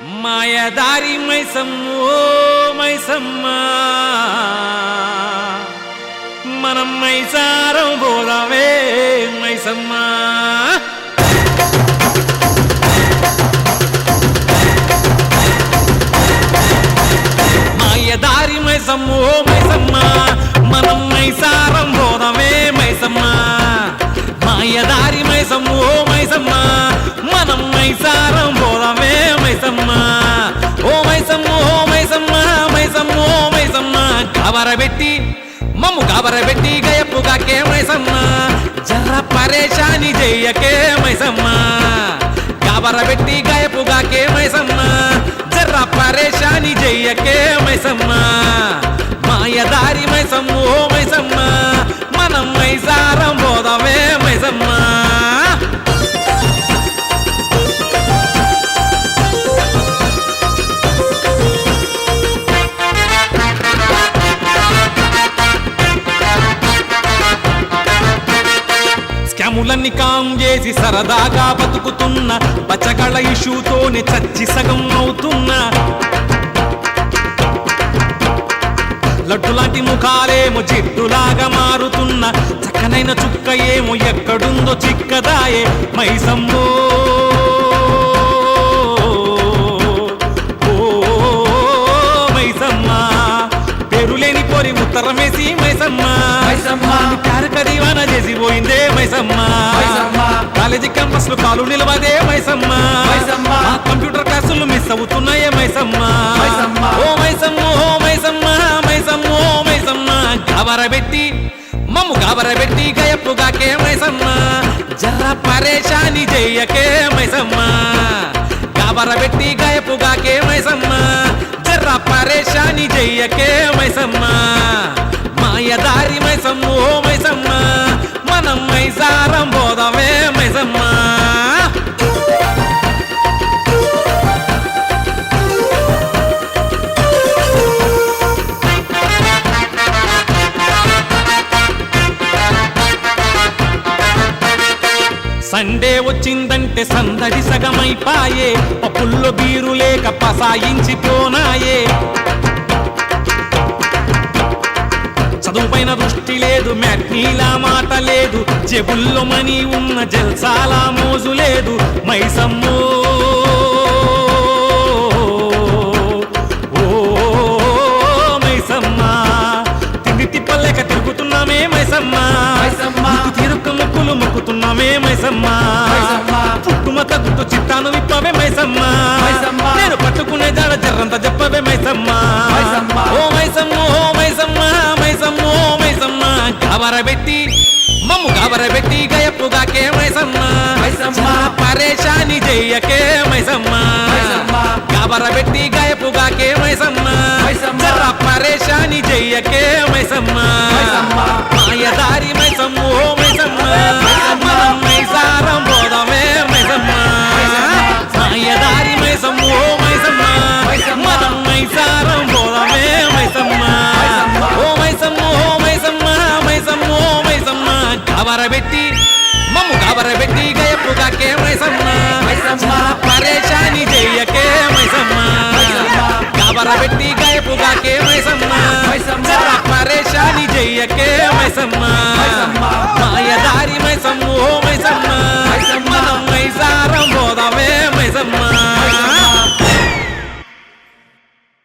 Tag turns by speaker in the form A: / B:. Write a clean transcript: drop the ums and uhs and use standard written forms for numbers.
A: మాయదారి మైసమ్మో మైసమ్మ మనం మైసారం పోదామే మైసమ్మ మాయదారి మైసమ్మో మైసమ్మ మనం మైసారం పోదామే మైసమ్మ మాయదారి మైసమ్మో మైసమ్మ మనం మైసారం పోదామే మైసమ్మ ఓ మైసమ్మ ఓ మైసమ్మ మైసమ్మ ఓ మైసమ్మ గాబరబెట్టి మమ్ము గాబరబెట్టి గయప్పుగాకే మైసమ్మ జర్ర పరేషాని చెయ్యకే మైసమ్మ గాబరబెట్టి గయప్పుగాకే మైసమ్మ జర్ర పరేషాని చెయ్యకే మైసమ్మ మాయదారి మైసమ్మ ఓ మైసమ్మ మనం మైసారం పోదామే మైసమ్మ స్కాములన్నీ కాం చేసి సరదాగా బతుకుతున్న బచ్చగళ్ళ ఇష్యూతోనే చచ్చి సగం అవుతున్నా లడ్డులాంటి ముఖాలేమో జిడ్డులాగా మారుతున్న చక్కనైన చుక్క ఏమో ఎక్కడుందో చిక్కదాయే మైసమ్మో ఓ మైసమ్మ పేరులేని పోరి ఉత్తరమేసి మైసమ్మ కారక దీవాన చేసిపోయిందే మైసమ్మ కాలేజీ క్యాంపస్ లో కాలు నిలవదే మైసమ్మ కంప్యూటర్ క్లాసులు మిస్ అవుతున్నాయే మైసమ్మ ఓ మైసమ్మ ఓ మైసమ్మ మైసమ్మ ఓ మైసమ్మ గాబరబెట్టి మమ్ము గాబరబెట్టి గయప్పుగాకే మైసమ్మ జర్ర పరేషాని చెయ్యకే మైసమ్మ గాబరబెట్టి గయప్పుగాకే మైసమ్మ జర్ర పరేషాని చెయ్యకే మైసమ్మ మాయదారి మైసమ్మ ఓ మైసమ్మ మనం మైసారం పోదామే మైసమ్మ సండే వచ్చిందంటే సందడి సగమైపాయే పప్పుల్లో బీరు లేక పసాయించిపోనాయే చదువుపైన దృష్టి లేదు మ్యాట్నీలా మాట లేదు జేబుల్లో మనీ ఉన్న జల్సాలా మోజు లేదు మైసమ్మో ఓ మైసమ్మ తిండి తిప్పలేక తిరుగుతున్నామే మైసమ్మ తిరుక్క ముక్కులు మొక్కుతున్నామే మైసమ్మ పుట్టుమత గుర్తు చిత్తాను విప్పవే మైసమ్మ నేను పట్టుకునే జాడ జర్రంత చెప్పవే మైసమ్మ ఓ మైసమ్మ ఓ మైసమ్మ మైసమ్మ ఓ మైసమ్మ గాబరబెట్టి మమ్ము గాబరబెట్టి గయప్పుగాకే మైసమ్మ పరేషాని చెయ్యకే మైసమ్మ గాబరబెట్టి గయప్పుగాకే మైసమ్మ జర్ర పరేషాని చెయ్యకే మైసమ్మ మాయదారి మైసమ్మ ఓ మైసమ్మ మనం మైసారం పోదామే మైసమ్మ మాయదారి మైసమ్మ ఓ మైసమ్మ మనం మైసారం పోదామే మైసమ్మ ఓ మైసమ్మ ఓ మైసమ్మ మైసమ్మ ఓ మైసమ్మ గాబరబెట్టి మమ్ము గాబరబెట్టి గయప్పుగాకే మైసమ్మ పరేషాని చెయ్యకే మైసమ్మ గాబరబెట్టి గయప్పుగాకే మైసమ్మ జర్ర పరేషాని చెయ్యకే మైసమ్మ మాయదారి మైసమ్మ ఓ మైసమ్మ